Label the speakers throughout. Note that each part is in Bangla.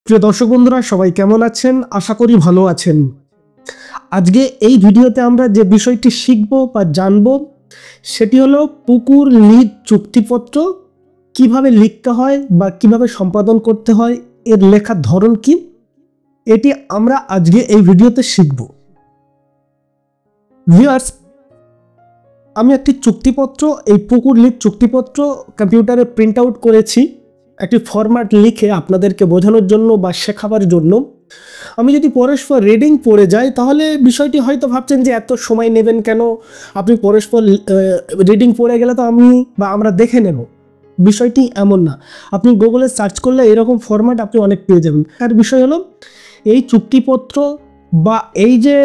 Speaker 1: প্রিয় দর্শক বন্ধুরা, সবাই কেমন আছেন? আশা করি ভালো আছেন। আজকে এই ভিডিওতে আমরা যে বিষয়টি শিখব বা জানব সেটি হলো পুকুর লিজ চুক্তিপত্র কিভাবে লিখতে হয় বা কিভাবে সম্পাদন করতে হয়, এর লেখার ধরন কি, এটি আমরা আজকে এই ভিডিওতে শিখব। ভিউয়ার্স, আমি একটি চুক্তিপত্র, এই পুকুর লিজ চুক্তিপত্র কম্পিউটারে প্রিন্ট আউট করেছি একটি ফরম্যাট লিখে আপনাদেরকে বোঝানোর জন্য বা শেখাবার জন্য। আমি যদি পরস্পর রিডিং পড়ে যাই তাহলে বিষয়টি হয়তো ভাবছেন যে এত সময় নেবেন কেন, আপনি পরস্পর রিডিং পড়ে গেলে তো আমরা দেখে নেব। বিষয়টি এমন না, আপনি গুগলে সার্চ করলে এরকম ফরম্যাট আপনি অনেক পেয়ে যাবেন। আর বিষয় হলো এই চুক্তিপত্র বা এই যে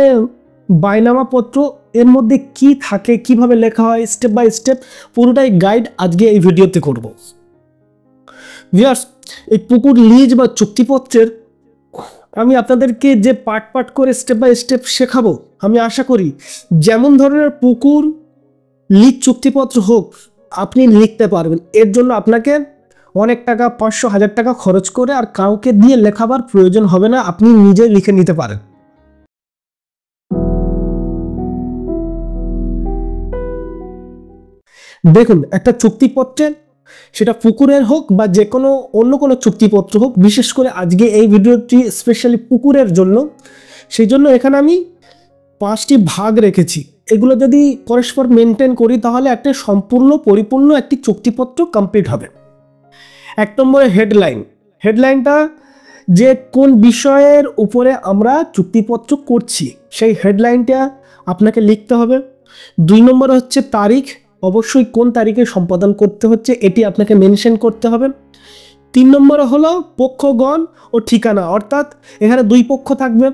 Speaker 1: বায়নামাপত্র, এর মধ্যে কি থাকে, কিভাবে লেখা হয়, স্টেপ বাই স্টেপ পুরোটাই গাইড আজকে এই ভিডিওতে করব। ভিউয়ার্স, এই পুকুর লিজ বা চুক্তিপত্রের আমি আপনাদেরকে যে পার্ট করে স্টেপ বাই স্টেপ শেখাবো, আমি আশা করি যেমন ধরনের পুকুর লিজ চুক্তিপত্র হোক আপনি লিখতে পারবেন। এর জন্য আপনাকে অনেক টাকা, 500-1000 টাকা খরচ করে আর কাউকে দিয়ে লেখাবার প্রয়োজন হবে না, আপনি নিজে লিখে নিতে পারেন। দেখুন, একটা চুক্তিপত্রের, সেটা পুকুরের হোক বা যে কোনো অন্য কোনো চুক্তিপত্র হোক, বিশেষ করে আজকে এই ভিডিওটি স্পেশালি পুকুরের জন্য, সেই জন্য এখানে আমি 5টি ভাগ রেখেছি। এগুলো যদি পরস্পর মেনটেন করি তাহলে একটা সম্পূর্ণ পরিপূর্ণ একটি চুক্তিপত্র কমপ্লিট হবে। 1 নম্বরে হেডলাইনটা যে কোন বিষয়ের উপরে আমরা চুক্তিপত্র করছি সেই হেডলাইনটা আপনাকে লিখতে হবে। 2 নম্বর হচ্ছে তারিখ, অবশ্যই কোন তারিখে সম্পাদন করতে হচ্ছে এটি আপনাকে মেনশন করতে হবে। 3 নম্বর হলো পক্ষগণ ও ঠিকানা, অর্থাৎ এখানে 2 পক্ষ থাকবে,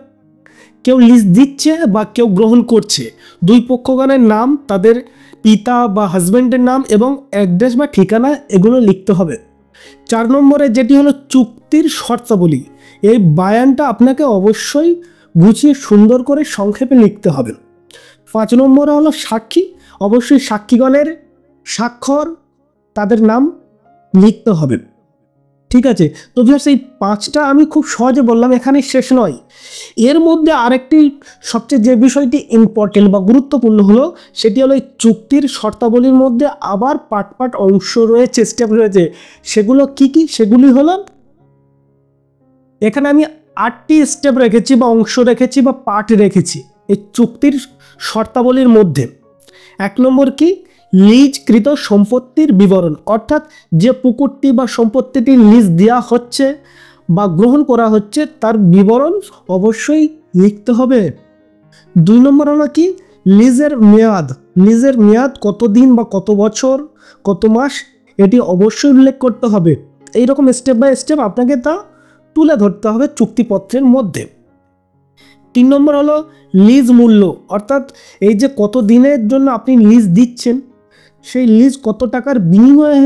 Speaker 1: কেউ লিজ দিচ্ছে বা কেউ গ্রহণ করছে। 2 পক্ষগণের নাম, তাদের পিতা বা হাজব্যান্ডের নাম এবং অ্যাড্রেস বা ঠিকানা, এগুলো লিখতে হবে। 4 নম্বরে যেটি হলো চুক্তির শর্তাবলী, এই বায়ানটা আপনাকে অবশ্যই গুছিয়ে সুন্দর করে সংক্ষেপে লিখতে হবে। 5 নম্বরে হলো সাক্ষী, অবশ্যই সাক্ষীগণের স্বাক্ষর, তাদের নাম লিখতে হবে। ঠিক আছে, তো ভিউয়ার্স, এই 5টা আমি খুব সহজে বললাম, এখানে শেষ নয়। এর মধ্যে আরেকটি সবচেয়ে যে বিষয়টি ইম্পর্টেন্ট বা গুরুত্বপূর্ণ হলো, সেটি হলো এই চুক্তির শর্তাবলীর মধ্যে আবার পার্ট অংশ রয়েছে, স্টেপ রয়েছে। সেগুলো কি কি? সেগুলি হলো, এখানে আমি 8টি স্টেপ রেখেছি বা অংশ রেখেছি বা পার্ট রেখেছি এই চুক্তির শর্তাবলীর মধ্যে। 1 নম্বর কি? লিজকৃত সম্পত্তির বিবরণ, অর্থাৎ যে পুকুরটি বা সম্পত্তিটি লিজ দেওয়া হচ্ছে বা গ্রহণ করা হচ্ছে তার বিবরণ অবশ্যই লিখতে হবে। 2 নম্বর হলো কি? লিজের মেয়াদ কতদিন বা কত বছর, কত মাস, এটি অবশ্যই উল্লেখ করতে হবে। এইরকম স্টেপ বাই স্টেপ আপনাকে তা তুলে ধরতে হবে চুক্তিপত্রের মধ্যে। 3 নম্বর হলো লিজ মূল্য, অর্থাৎ এই যে কত দিনের জন্য আপনি লিজ দিচ্ছেন সেই লিজ কত টাকার বিনিময়ে,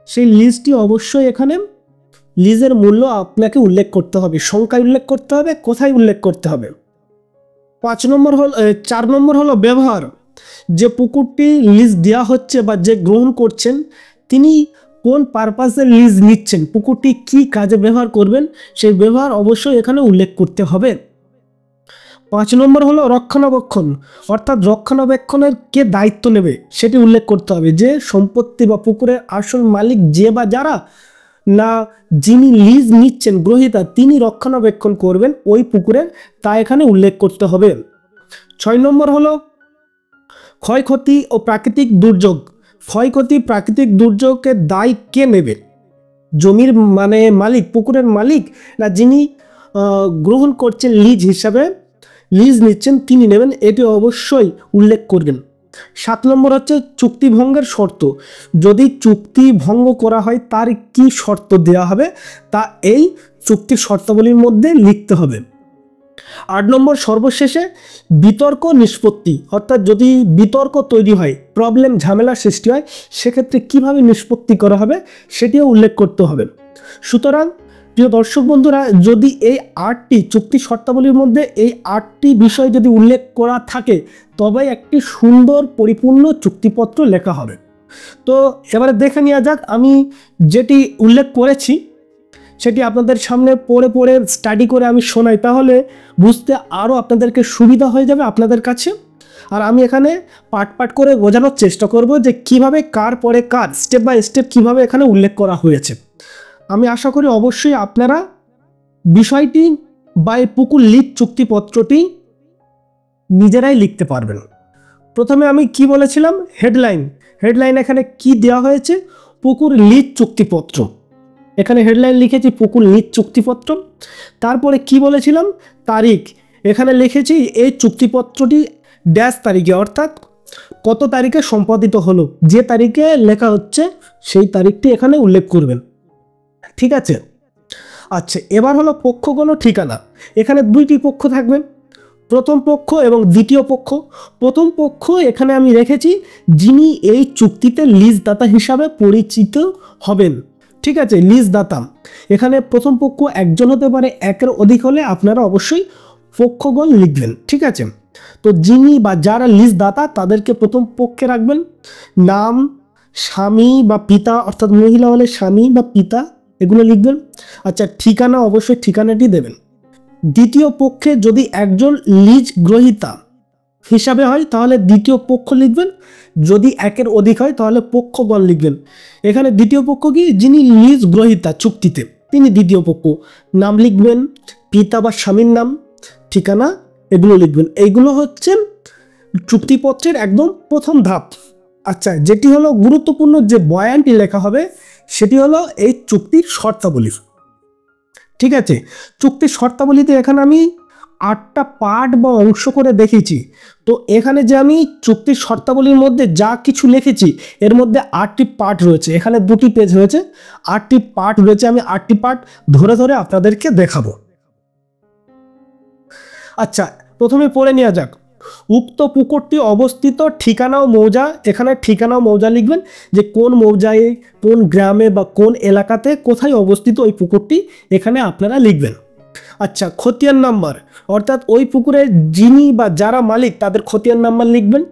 Speaker 1: সেই লিজটি অবশ্যই এখানে লিজের মূল্য আপনাকে উল্লেখ করতে হবে, সংখ্যায় উল্লেখ করতে হবে, কোথায় উল্লেখ করতে হবে। 4 নম্বর হলো ব্যবহার, যে পুকুরটি লিজ দেওয়া হচ্ছে বা যে গ্রহণ করছেন তিনি কোন পারপাসে লিজ নিচ্ছেন, পুকুরটি কি কাজে ব্যবহার করবেন, সেই ব্যবহার অবশ্যই এখানে উল্লেখ করতে হবে। 5 নম্বর হলো রক্ষণাবেক্ষণ, অর্থাৎ রক্ষণাবেক্ষণের কে দায়িত্ব নেবে সেটি উল্লেখ করতে হবে, যে সম্পত্তি বা পুকুরের আসল মালিক যে বা যারা না, যিনি লিজ নিচ্ছেন গ্রহীতা, তিনি রক্ষণাবেক্ষণ করবেন ওই পুকুরের, তা এখানে উল্লেখ করতে হবে। 6 নম্বর হলো ক্ষয়ক্ষতি ও প্রাকৃতিক দুর্যোগ, ক্ষয়ক্ষতি প্রাকৃতিক দুর্যোগের দায় কে নেবে, জমির মানে মালিক, পুকুরের মালিক, না যিনি গ্রহণ করছেন লিজ হিসাবে, লিজ নিচ্ছেন তিনি নেবেন, এটি অবশ্যই উল্লেখ করবেন। 7 নম্বর হচ্ছে চুক্তি ভঙ্গের শর্ত, যদি চুক্তি ভঙ্গ করা হয় তার কি শর্ত দেওয়া হবে তা এই চুক্তির শর্তাবলীর মধ্যে লিখতে হবে। 8 নম্বর সর্বশেষে বিতর্ক নিষ্পত্তি, অর্থাৎ যদি বিতর্ক তৈরি হয়, প্রবলেম ঝামেলার সৃষ্টি হয়, সেক্ষেত্রে কিভাবে নিষ্পত্তি করা হবে সেটিও উল্লেখ করতে হবে। সুতরাং প্রিয় দর্শক বন্ধুরা, যদি এই 8টি চুক্তি শর্তাবলীর মধ্যে এই 8টি বিষয় যদি উল্লেখ করা থাকে তবে একটি সুন্দর পরিপূর্ণ চুক্তিপত্র লেখা হবে। তো এবারে দেখে নেওয়া যাক আমি যেটি উল্লেখ করেছি সেটি আপনাদের সামনে পড়ে পড়ে স্টাডি করে আমি শোনাই, তাহলে বুঝতে আরও আপনাদেরকে সুবিধা হয়ে যাবে আপনাদের কাছে। আর আমি এখানে পার্ট পার্ট করে বোঝানোর চেষ্টা করব যে কিভাবে কার পরে কার স্টেপ বাই স্টেপ কিভাবে এখানে উল্লেখ করা হয়েছে। আমি আশা করি অবশ্যই আপনারা বিষয়টি বা এই পুকুর লিজ চুক্তিপত্রটি নিজেরাই লিখতে পারবেন। প্রথমে আমি কি বলেছিলাম, হেডলাইন এখানে কি দেওয়া হয়েছে, পুকুর লিজ চুক্তিপত্র। এখানে হেডলাইন লিখেছি পুকুর লিজ চুক্তিপত্র। তারপরে কি বলেছিলাম, তারিখ। এখানে লিখেছি এই চুক্তিপত্রটি ড্যাশ তারিখে, অর্থাৎ কত তারিখে সম্পাদিত হলো, যে তারিখে লেখা হচ্ছে সেই তারিখটি এখানে উল্লেখ করবেন। ঠিক আছে। আচ্ছা, এবার হলো পক্ষগণ ও ঠিকানা। এখানে দুইটি পক্ষ থাকবে, প্রথম পক্ষ এবং দ্বিতীয় পক্ষ। প্রথম পক্ষ এখানে আমি রেখেছি যিনি এই চুক্তিতে লিজদাতা হিসাবে পরিচিত হবেন। ঠিক আছে, লিজদাতা। এখানে প্রথম পক্ষ একজন হতে পারে, একের অধিক হলে আপনারা অবশ্যই পক্ষগণ লিখবেন। ঠিক আছে, তো যিনি বা যারা লিজদাতা তাদেরকে প্রথম পক্ষে রাখবেন। নাম, স্বামী বা পিতা, অর্থাৎ মহিলা হলে স্বামী বা পিতা, এগুলো লিখবেন। আচ্ছা, ঠিকানা, অবশ্যই ঠিকানাটি দেবেন। দ্বিতীয় পক্ষে যদি একজন লিজ গ্রহীতা হিসাবে হয় তাহলে দ্বিতীয় পক্ষ লিখবেন, যদি একের অধিক হয় তাহলে পক্ষগণ লিখবেন। এখানে দ্বিতীয় পক্ষ কি, যিনি লিজ গ্রহীতা চুক্তিতে, তিনি দ্বিতীয় পক্ষ। নাম লিখবেন, পিতা বা স্বামীর নাম, ঠিকানা, এগুলো লিখবেন। এইগুলো হচ্ছে চুক্তিপত্রের একদম প্রথম ধাপ। আচ্ছা, যেটি হলো গুরুত্বপূর্ণ যে বয়ানটি লেখা হবে সেটি হলো এই চুক্তির শর্তাবলী। ঠিক আছে, চুক্তির শর্তাবলীতে এখানে আমি 8টা পার্ট বা অংশ করে দেখেছি। তো এখানে যে আমি চুক্তির শর্তাবলীর মধ্যে যা কিছু লিখেছি এর মধ্যে 8টি পার্ট রয়েছে। এখানে 2টি পেজ হয়েছে, 8টি পার্ট রয়েছে। আমি 8টি পার্ট ধরে ধরে আপনাদেরকে দেখাবো। আচ্ছা, প্রথমে পড়ে নেওয়া যাক। উক্ত পুকুরটি অবস্থিত ঠিকানা ও মৌজা। এখানে ঠিকানা ও মৌজা লিখবেন, যে কোন মৌজায়, কোন গ্রামে বা কোন এলাকাতে কোথায় অবস্থিত ওই পুকুরটি এখানে আপনারা লিখবেন। আচ্ছা, খতিয়ান নাম্বার, অর্থাৎ ওই পুকুরের যিনি বা যারা মালিক তাদের খতিয়ান নাম্বার লিখবেন।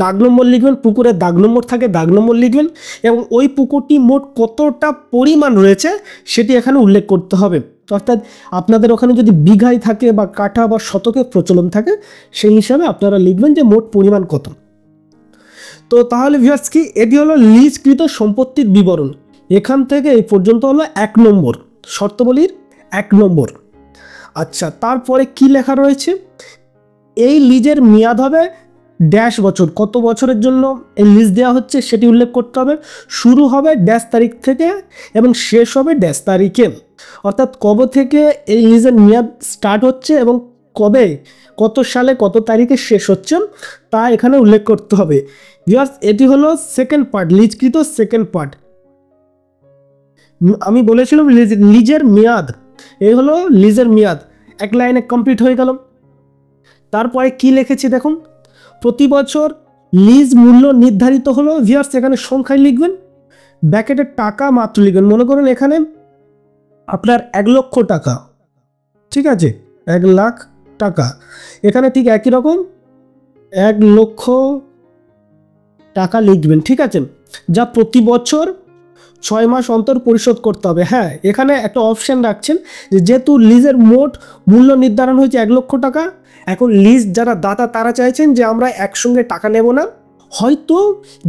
Speaker 1: দাগ নম্বর লিখবেন, পুকুরের দাগ নম্বর থাকে, দাগ নম্বর লিখবেন। এবং ওই পুকুরটি মোট কতটা পরিমাণ রয়েছে সেটি এখানে উল্লেখ করতে হবে। অর্থাৎ আপনাদের ওখানে যদি বিঘায় থাকে বা কাঠা বা শতকের প্রচলন থাকে সেই হিসাবে আপনারা লিখবেন যে মোট পরিমাণ কত। তো তাহলে ভিউয়ার্স কি, এটি হলো লিজকৃত সম্পত্তির বিবরণ। এখান থেকে এই পর্যন্ত হলো 1 নম্বর শর্তাবলীর 1 নম্বর। আচ্ছা, তারপরে কি লেখা রয়েছে, এই লিজের মেয়াদ হবে ড্যাশ বছর, কত বছরের জন্য এই লিজ দেওয়া হচ্ছে সেটি উল্লেখ করতে হবে। শুরু হবে ড্যাশ তারিখ থেকে এবং শেষ হবে ড্যাশ তারিখে, অর্থাৎ কবে থেকে এই লিজের মেয়াদ স্টার্ট হচ্ছে এবং কবে, কত সালে, কত তারিখে শেষ হচ্ছে তা এখানে উল্লেখ করতে হবে। ভিউয়ার্স, এটি হলো সেকেন্ড পার্ট, লিজকৃত সেকেন্ড পার্ট। আমি বলেছিলাম লিজের মেয়াদ, এই হলো লিজের মেয়াদ, এক লাইনে কমপ্লিট হয়ে গেল। তারপরে কি লিখেছি দেখুন, প্রতি বছর লিজ মূল্য নির্ধারিত হলো। ভিউয়ার্স, এখানে সংখ্যায় লিখবেন, ব্র্যাকেটের টাকা মাত্র লিখবেন। মনে করুন এখানে আপনার 1 লক্ষ টাকা, ঠিক আছে, 1 লাখ টাকা। এখানে ঠিক একই রকম 1 লক্ষ টাকা লিখবেন। ঠিক আছে, যা প্রতি বছর 6 মাস অন্তর পরিশোধ করতে হবে। হ্যাঁ, এখানে একটা অপশন রাখছেন যে যেহেতু লিজের মোট মূল্য নির্ধারণ হয়েছে 1 লক্ষ টাকা, এখন লিজ যারা দাতা তারা চাইছেন যে আমরা একসঙ্গে টাকা নেব না, হয়তো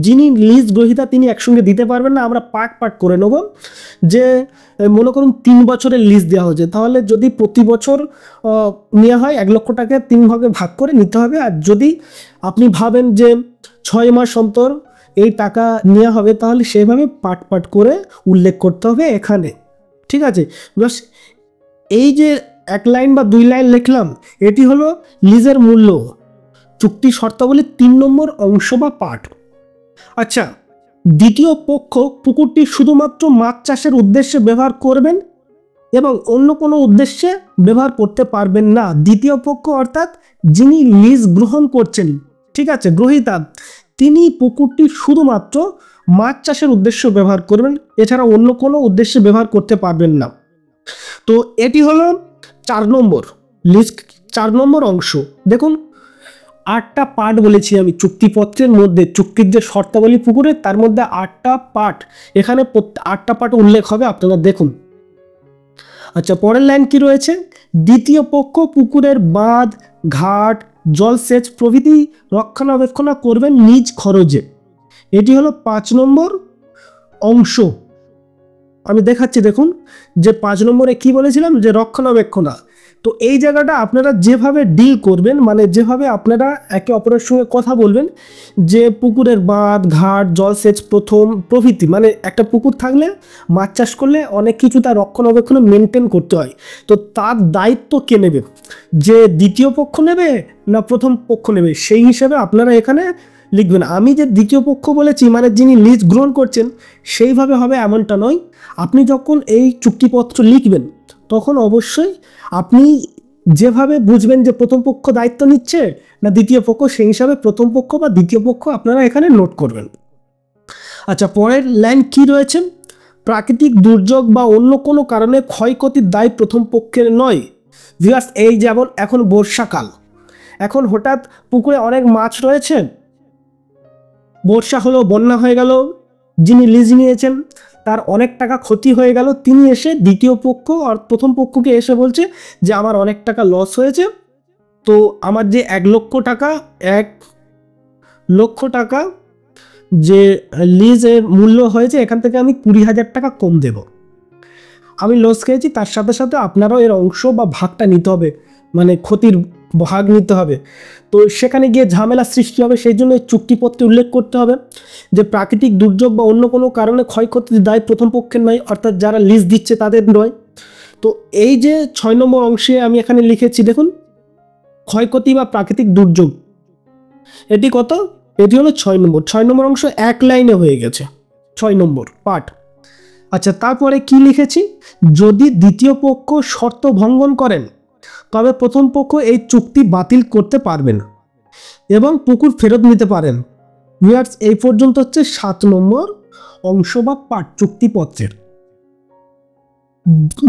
Speaker 1: যিনি লিজ গ্রহীতা তিনি একসঙ্গে দিতে পারবেন না, আমরা পার্ট করে নেব। যে মনে করুন 3 বছরের লিজ দেওয়া হয়েছে, তাহলে যদি প্রতি বছর নেওয়া হয় 1 লক্ষ টাকা 3 ভাগে ভাগ করে নিতে হবে। আর যদি আপনি ভাবেন যে 6 মাস অন্তর এই টাকা নেওয়া হবে তাহলে সেভাবে পার্ট করে উল্লেখ করতে হবে এখানে। ঠিক আছে, বাস এই যে 1 লাইন বা 2 লাইন লিখলাম এটি হলো লিজের মূল্য, চুক্তি শর্তাবলী 3 নম্বর অংশ বা পার্ট। আচ্ছা, দ্বিতীয় পক্ষ পুকুরটি শুধুমাত্র মাছ চাষের উদ্দেশ্যে ব্যবহার করবেন এবং অন্য কোনো উদ্দেশ্যে ব্যবহার করতে পারবেন না। দ্বিতীয় পক্ষ অর্থাৎ যিনি লিজ গ্রহণ করছেন, ঠিক আছে, গ্রহীতা, তিনি পুকুরটি শুধুমাত্র মাছ চাষের উদ্দেশ্যে ব্যবহার করবেন, এছাড়া অন্য কোনো উদ্দেশ্যে ব্যবহার করতে পারবেন না। তো এটি হলো 4 নম্বর লিজ, 4 নম্বর অংশ। দেখুন 8টা পার্ট বলেছি আমি চুক্তিপত্রের মধ্যে, চুক্তির যে শর্তাবলী পুকুরের তার মধ্যে 8টা পার্ট, এখানে 8টা পার্ট উল্লেখ হবে। আপনারা দেখুন আচ্ছা, পরের লাইন কি রয়েছে? দ্বিতীয় পক্ষ পুকুরের বাঁধ, ঘাট, জলসেচ প্রভৃতি রক্ষণাবেক্ষণ করবেন নিজ খরচে। এটি হলো 5 নম্বর অংশ। আমি দেখাচ্ছি, দেখুন যে 5 নম্বরে কি বলেছিলাম, যে রক্ষণাবেক্ষণা। তো এই জায়গাটা আপনারা যেভাবে ডিল করবেন, মানে যেভাবে আপনারা একে অপরের সঙ্গে কথা বলবেন, যে পুকুরের বাঁধ, ঘাট, জলসেচ প্রভৃতি, মানে একটা পুকুর থাকলে মাছ চাষ করলে অনেক কিছু তার রক্ষণাবেক্ষণ মেনটেন করতে হয়। তো তার দায়িত্ব কে নেবে, যে দ্বিতীয় পক্ষ নেবে না প্রথম পক্ষ নেবে, সেই হিসেবে আপনারা এখানে লিখবেন। আমি যে দ্বিতীয় পক্ষ বলেছি, মানে যিনি লিজ গ্রহণ করছেন, সেইভাবে হবে এমনটা নয়। আপনি যখন এই চুক্তিপত্র লিখবেন তখন অবশ্যই আপনি যেভাবে বুঝবেন যে প্রথম পক্ষ দায়িত্ব নিচ্ছে না দ্বিতীয় পক্ষ, সেই হিসাবে প্রথম পক্ষ বা দ্বিতীয় পক্ষ আপনারা এখানে নোট করবেন। আচ্ছা, পরের লাইন কি রয়েছে? প্রাকৃতিক দুর্যোগ বা অন্য কোনো কারণে ক্ষয়ক্ষতির দায় প্রথম পক্ষের নয়। ভিউয়ার্স, এই যেমন এখন বর্ষাকাল, এখন হঠাৎ পুকুরে অনেক মাছ রয়েছে, বর্ষা হলো, বন্যা হয়ে গেল, যিনি লিজ নিয়েছেন তার অনেক টাকা ক্ষতি হয়ে গেল, তিনি এসে দ্বিতীয় পক্ষ আর প্রথম পক্ষকে এসে বলছে যে আমার অনেক টাকা লস হয়েছে, তো আমার যে 1 লক্ষ টাকা যে লিজের মূল্য হয়েছে, এখান থেকে আমি 20,000 টাকা কম দেব, আমি লস খেয়েছি, তার সাথে সাথে আপনারাও এর অংশ বা ভাগটা নিতে হবে, মানে ক্ষতির ভাগ নিতে হবে। তো সেখানে গিয়ে ঝামেলা সৃষ্টি হবে, সেই জন্য এই চুক্তিপত্রে উল্লেখ করতে হবে যে প্রাকৃতিক দুর্যোগ বা অন্য কোনো কারণে ক্ষয়ক্ষতির দায় প্রথম পক্ষের নয়, অর্থাৎ যারা লিজ দিচ্ছে তাদের নয়। তো এই যে 6 নম্বর অংশে আমি এখানে লিখেছি, দেখুন ক্ষয়ক্ষতি বা প্রাকৃতিক দুর্যোগ, এটি কত? এটি হলো 6 নম্বর অংশ, এক লাইনে হয়ে গেছে 6 নম্বর পার্ট। আচ্ছা, তারপরে কি লিখেছি? যদি দ্বিতীয় পক্ষ শর্ত ভঙ্গন করেন তবে প্রথম পক্ষ এই চুক্তি বাতিল করতে পারবেন এবং পুকুর ফেরত নিতে পারেন। ভিউয়ার্স, এই পর্যন্ত হচ্ছে 7 নম্বর অংশ বা পার্ট চুক্তিপত্রের।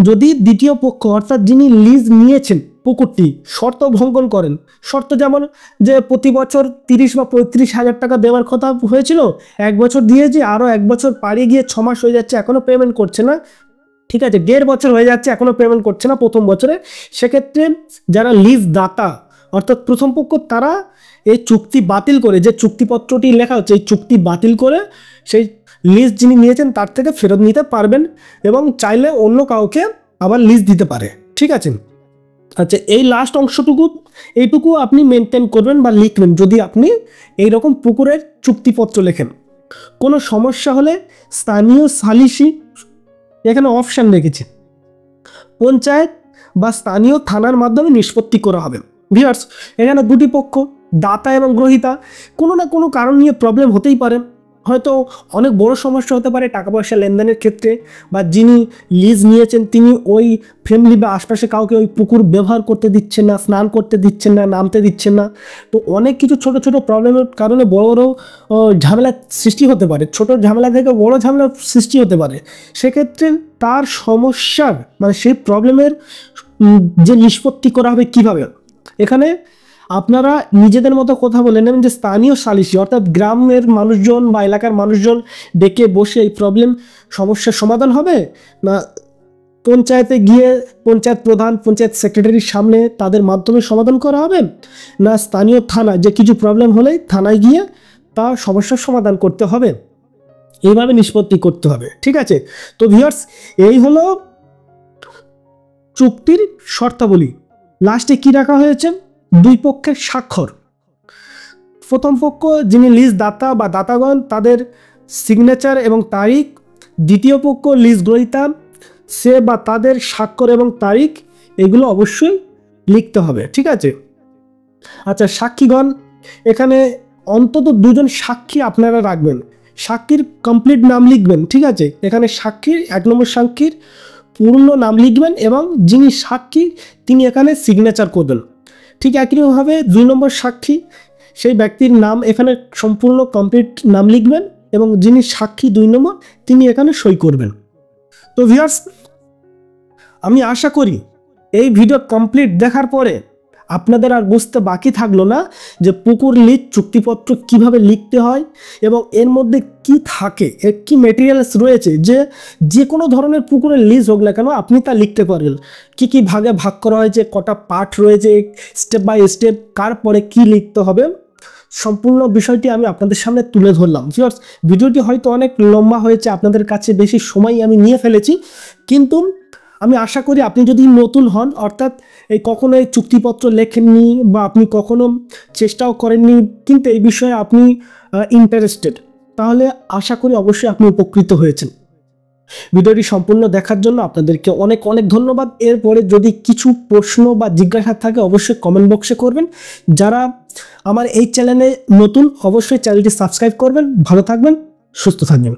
Speaker 1: যদি দ্বিতীয় পক্ষ অর্থাৎ যিনি লিজ নিয়েছেন পুকুরটি শর্ত ভঙ্গন করেন, শর্ত যেমন যে প্রতি বছর 30 বা 35,000 টাকা দেওয়ার কথা হয়েছিল, 1 বছর দিয়েছি, আরও 1 বছর পাড়িয়ে গিয়ে 6 মাস হয়ে যাচ্ছে, এখনও পেমেন্ট করছে না, ঠিক আছে, 1.5 বছর হয়ে যাচ্ছে, এখনও পেমেন্ট করছে না প্রথম বছরে, সেক্ষেত্রে যারা লিজ দাতা অর্থাৎ প্রথম পক্ষ, তারা এই চুক্তি বাতিল করে, যে চুক্তিপত্রটি লেখা হচ্ছে এই চুক্তি বাতিল করে সেই লিজ যিনি নিয়েছেন তার থেকে ফেরত নিতে পারবেন এবং চাইলে অন্য কাউকে আবার লিজ দিতে পারে, ঠিক আছে। আচ্ছা, এই লাস্ট অংশটুকু এইটুকু আপনি মেনটেন করবেন বা লিখবেন যদি আপনি এইরকম পুকুরের চুক্তিপত্র লেখেন। কোনো সমস্যা হলে স্থানীয় সালিসি, এখানে অপশান রেখেছে, পঞ্চায়েত বা স্থানীয় থানার মাধ্যমে নিষ্পত্তি করা হবে। ভিউয়ার্স, এখানে দুটি পক্ষ, দাতা এবং গ্রহীতা, কোনো না কোনো কারণ নিয়ে প্রবলেম হতেই পারে, হয়তো অনেক বড় সমস্যা হতে পারে টাকা পয়সা লেনদেনের ক্ষেত্রে, বা যিনি লিজ নিয়েছেন তিনি ওই ফ্যামিলি বা আশপাশে কাউকে ওই পুকুর ব্যবহার করতে দিচ্ছেন না, স্নান করতে দিচ্ছেন না, নামতে দিচ্ছেন না। তো অনেক কিছু ছোট ছোট প্রবলেমের কারণে বড় বড় ঝামেলা সৃষ্টি হতে পারে, ছোট ঝামেলা থেকে বড় ঝামেলা সৃষ্টি হতে পারে। সেক্ষেত্রে তার সমস্যার মানে সেই প্রবলেমের যে নিষ্পত্তি করা হবে কিভাবে, এখানে আপনারা নিজেদের মতো কথা বলে নেবেন যে স্থানীয় সালিসি অর্থাৎ গ্রামের মানুষজন বা এলাকার মানুষজন ডেকে বসে এই প্রবলেম সমস্যার সমাধান হবে, না পঞ্চায়েতে গিয়ে পঞ্চায়েত প্রধান পঞ্চায়েত সেক্রেটারির সামনে তাদের মাধ্যমে সমাধান করা হবে, না স্থানীয় থানা যে কিছু প্রবলেম হলে থানায় গিয়ে তা সমস্যার সমাধান করতে হবে, এইভাবে নিষ্পত্তি করতে হবে, ঠিক আছে। তো ভিউয়ার্স, এই হলো চুক্তির শর্তাবলী। লাস্টে কি রাখা হয়েছে? দুই পক্ষের স্বাক্ষর, প্রথম পক্ষ যিনি লিজ দাতা বা দাতাগণ তাদের সিগনেচার এবং তারিখ, দ্বিতীয় পক্ষ লিজ গ্রহীতা সে বা তাদের স্বাক্ষর এবং তারিখ, এগুলো অবশ্যই লিখতে হবে, ঠিক আছে। আচ্ছা, সাক্ষীগণ, এখানে অন্তত 2 জন সাক্ষী আপনারা রাখবেন, সাক্ষীর কমপ্লিট নাম লিখবেন, ঠিক আছে। এখানে সাক্ষীর 1 নম্বর সাক্ষীর পূর্ণ নাম লিখবেন এবং যিনি সাক্ষী তিনি এখানে সিগনেচার করবেন। ঠিক একইভাবে 2 নম্বর সাক্ষী সেই ব্যক্তির নাম এখানে সম্পূর্ণ কমপ্লিট নাম লিখবেন এবং যিনি সাক্ষী 2 নম্বর তিনি এখানে সই করবেন। তো ভিউয়ার্স, আমি আশা করি এই ভিডিও কমপ্লিট দেখার পরে আপনাদের আর বুঝতে বাকি থাকলো না যে পুকুর লিজ চুক্তিপত্র কিভাবে লিখতে হয় এবং এর মধ্যে কি থাকে, এর কি মেটেরিয়ালস রয়েছে, যে কোনো ধরনের পুকুরের লিজ হোক না কেন আপনি তা লিখতে পারেন। কি কি ভাগে ভাগ করা হয়েছে, কটা পার্ট রয়েছে, স্টেপ বাই স্টেপ কার পরে কি লিখতে হবে, সম্পূর্ণ বিষয়টি আমি আপনাদের সামনে তুলে ধরলাম। ভিউয়ার্স, ভিডিওটি হয়তো অনেক লম্বা হয়েছে, আপনাদের কাছে বেশি সময় আমি নিয়ে ফেলেছি, কিন্তু আমি আশা করি আপনি যদি নতুন হন, অর্থাৎ কখনো এই চুক্তিপত্র লেখেননি বা আপনি কখনো চেষ্টাও করেননি, কিন্তু এই বিষয়ে আপনি ইন্টারেস্টেড, তাহলে আশা করি অবশ্যই আপনি উপকৃত হয়েছেন। ভিডিওটি সম্পূর্ণ দেখার জন্য আপনাদেরকে অনেক অনেক ধন্যবাদ। এরপরে যদি কিছু প্রশ্ন বা জিজ্ঞাসা থাকে অবশ্যই কমেন্ট বক্সে করবেন। যারা আমার এই চ্যানেলে নতুন অবশ্যই চ্যানেলটি সাবস্ক্রাইব করবেন। ভালো থাকবেন, সুস্থ থাকবেন।